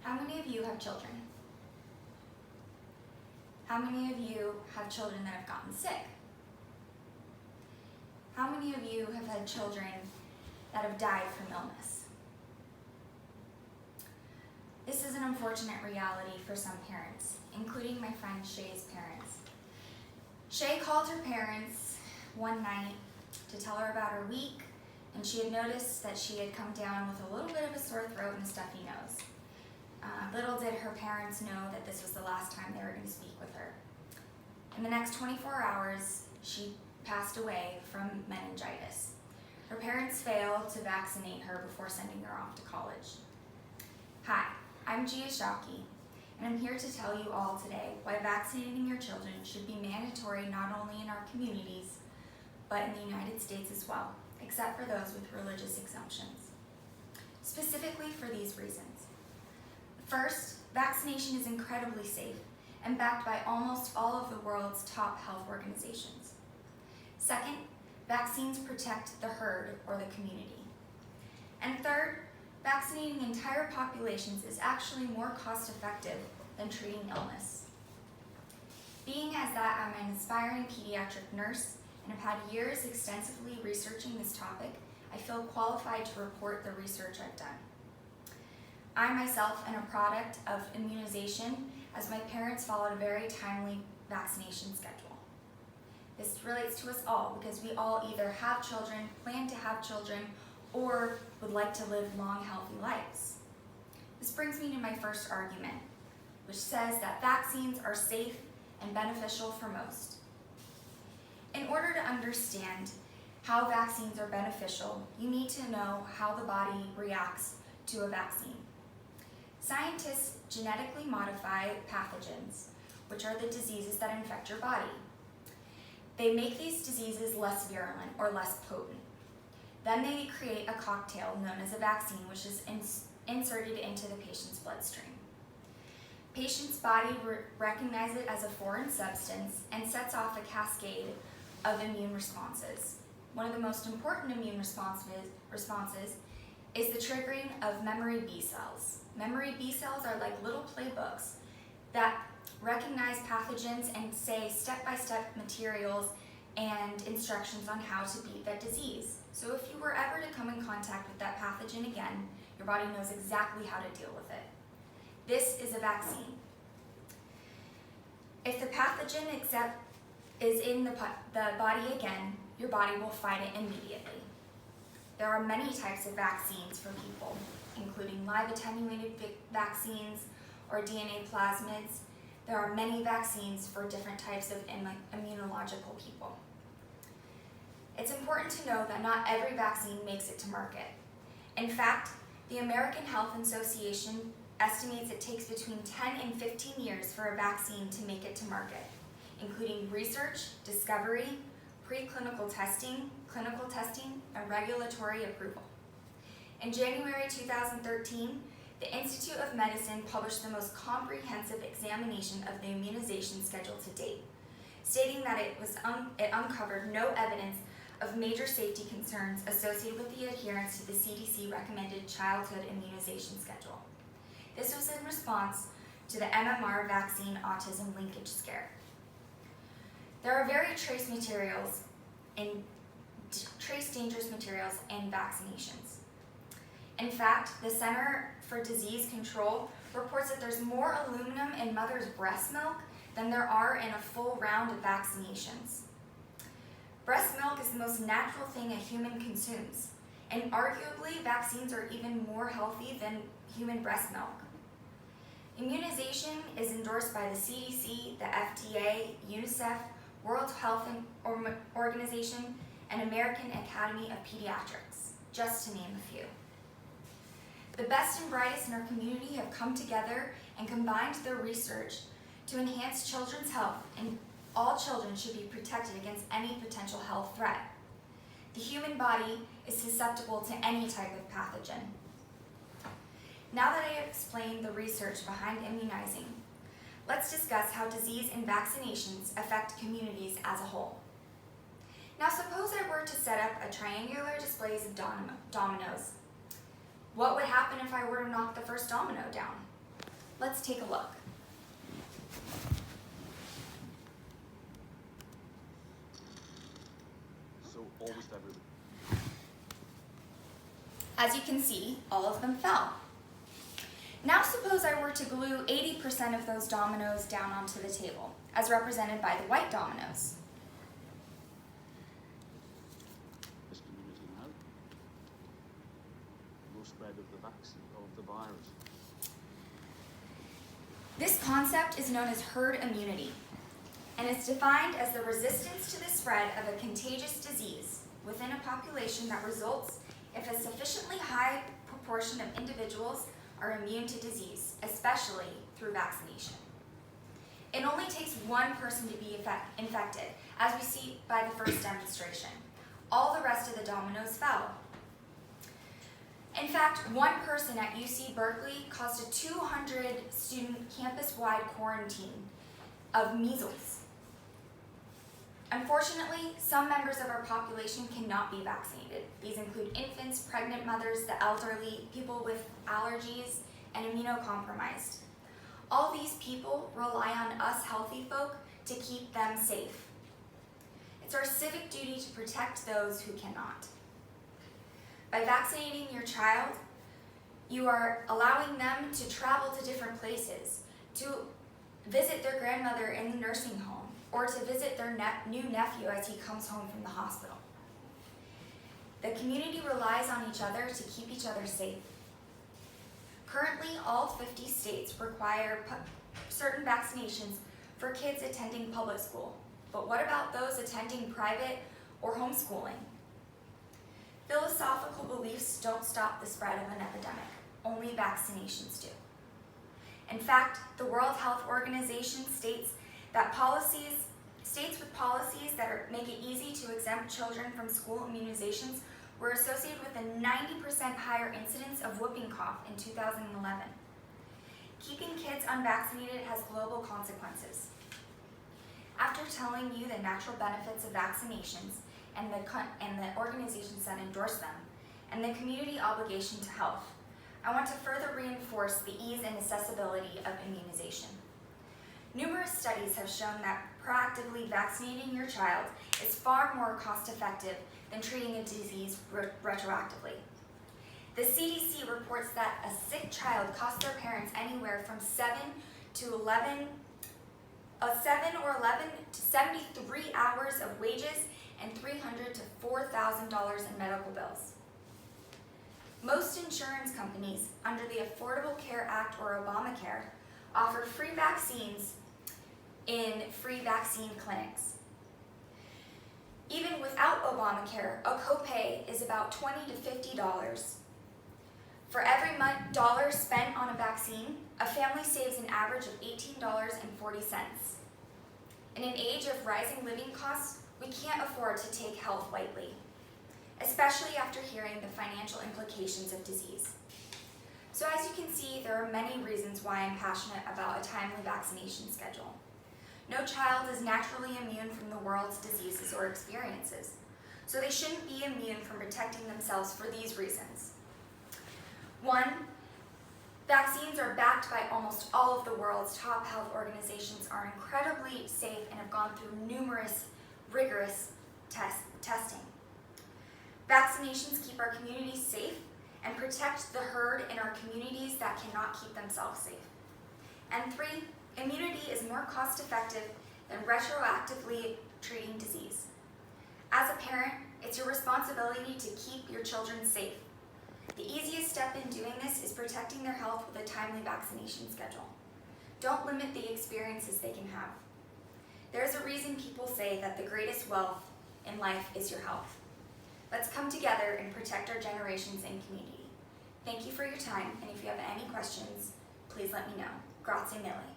How many of you have children? How many of you have children that have gotten sick? How many of you have had children that have died from illness? This is an unfortunate reality for some parents, including my friend Shay's parents. Shay called her parents one night to tell her about her week, and she had noticed that she had come down with a little bit of a sore throat and a stuffy nose. Little did her parents know that this was the last time they were going to speak with her. In the next 24 hours, she passed away from meningitis. Her parents failed to vaccinate her before sending her off to college. Hi, I'm Gia Gonzales, and I'm here to tell you all today why vaccinating your children should be mandatory not only in our communities, but in the United States as well, except for those with religious exemptions. Specifically for these reasons. First, vaccination is incredibly safe and backed by almost all of the world's top health organizations. Second, vaccines protect the herd or the community. And third, vaccinating entire populations is actually more cost-effective than treating illness. Being as that I'm an aspiring pediatric nurse and have had years extensively researching this topic, I feel qualified to report the research I've done. I myself am a product of immunization, as my parents followed a very timely vaccination schedule. This relates to us all because we all either have children, plan to have children, or would like to live long, healthy lives. This brings me to my first argument, which says that vaccines are safe and beneficial for most. In order to understand how vaccines are beneficial, you need to know how the body reacts to a vaccine. Scientists genetically modify pathogens, which are the diseases that infect your body. They make these diseases less virulent or less potent. Then they create a cocktail known as a vaccine, which is inserted into the patient's bloodstream. Patient's body recognizes it as a foreign substance and sets off a cascade of immune responses. One of the most important immune responses is the triggering of memory B cells. Memory B cells are like little playbooks that recognize pathogens and say step-by-step materials and instructions on how to beat that disease. So if you were ever to come in contact with that pathogen again, your body knows exactly how to deal with it. This is a vaccine. If the pathogen is in the body again, your body will fight it immediately. There are many types of vaccines for people, including live attenuated vaccines or DNA plasmids. There are many vaccines for different types of immunological people. It's important to know that not every vaccine makes it to market. In fact, the American Health Association estimates it takes between 10 and 15 years for a vaccine to make it to market, including research, discovery, preclinical testing, clinical testing, and regulatory approval. In January 2013, the Institute of Medicine published the most comprehensive examination of the immunization schedule to date, stating that it uncovered no evidence of major safety concerns associated with the adherence to the CDC recommended childhood immunization schedule. This was in response to the MMR vaccine autism linkage scare. There are trace dangerous materials in vaccinations. In fact, the Center for Disease Control reports that there's more aluminum in mother's breast milk than there are in a full round of vaccinations. Breast milk is the most natural thing a human consumes, and arguably vaccines are even more healthy than human breast milk. Immunization is endorsed by the CDC, the FDA, UNICEF, World Health Organization, and American Academy of Pediatrics, just to name a few. The best and brightest in our community have come together and combined their research to enhance children's health, and all children should be protected against any potential health threat. The human body is susceptible to any type of pathogen. Now that I have explained the research behind immunizing, let's discuss how disease and vaccinations affect communities as a whole. Now suppose I were to set up a triangular displays of dominoes. What would happen if I were to knock the first domino down? Let's take a look. So almost everybody. As you can see, all of them fell. Now suppose I were to glue 80% of those dominoes down onto the table, as represented by the white dominoes. This community now. No spread of the vaccine, of the virus. This concept is known as herd immunity, and is defined as the resistance to the spread of a contagious disease within a population that results if a sufficiently high proportion of individuals are immune to disease, especially through vaccination. It only takes one person to be infected, as we see by the first demonstration. All the rest of the dominoes fell. In fact, one person at UC Berkeley caused a 200-student campus-wide quarantine of measles. Unfortunately, some members of our population cannot be vaccinated. These include infants, pregnant mothers, the elderly, people with allergies, and immunocompromised. All these people rely on us healthy folk to keep them safe. It's our civic duty to protect those who cannot. By vaccinating your child, you are allowing them to travel to different places, to visit their grandmother in the nursing home, or to visit their new nephew as he comes home from the hospital. The community relies on each other to keep each other safe. Currently, all 50 states require certain vaccinations for kids attending public school. But what about those attending private or homeschooling? Philosophical beliefs don't stop the spread of an epidemic. Only vaccinations do. In fact, the World Health Organization states that states with policies that make it easy to exempt children from school immunizations were associated with a 90% higher incidence of whooping cough in 2011. Keeping kids unvaccinated has global consequences. After telling you the natural benefits of vaccinations and the organizations that endorse them, and the community obligation to health, I want to further reinforce the ease and accessibility of immunization. Numerous studies have shown that proactively vaccinating your child is far more cost-effective than treating a disease retroactively. The CDC reports that a sick child costs their parents anywhere from 7 or 11 to 73 hours of wages and $300 to $4,000 in medical bills. Most insurance companies under the Affordable Care Act or Obamacare offer free vaccines in free vaccine clinics. Even without Obamacare, a copay is about $20 to $50. For every dollar spent on a vaccine, a family saves an average of $18.40. In an age of rising living costs, we can't afford to take health lightly, especially after hearing the financial implications of disease. So as you can see, there are many reasons why I'm passionate about a timely vaccination schedule. No child is naturally immune from the world's diseases or experiences, so they shouldn't be immune from protecting themselves for these reasons. 1, vaccines are backed by almost all of the world's top health organizations, are incredibly safe, and have gone through numerous rigorous testing. Vaccinations keep our communities safe and protect the herd in our communities that cannot keep themselves safe. And 3, immunity is more cost-effective than retroactively treating disease. As a parent, it's your responsibility to keep your children safe. The easiest step in doing this is protecting their health with a timely vaccination schedule. Don't limit the experiences they can have. There's a reason people say that the greatest wealth in life is your health. Let's come together and protect our generations and community. Thank you for your time, and if you have any questions, please let me know. Grazie mille.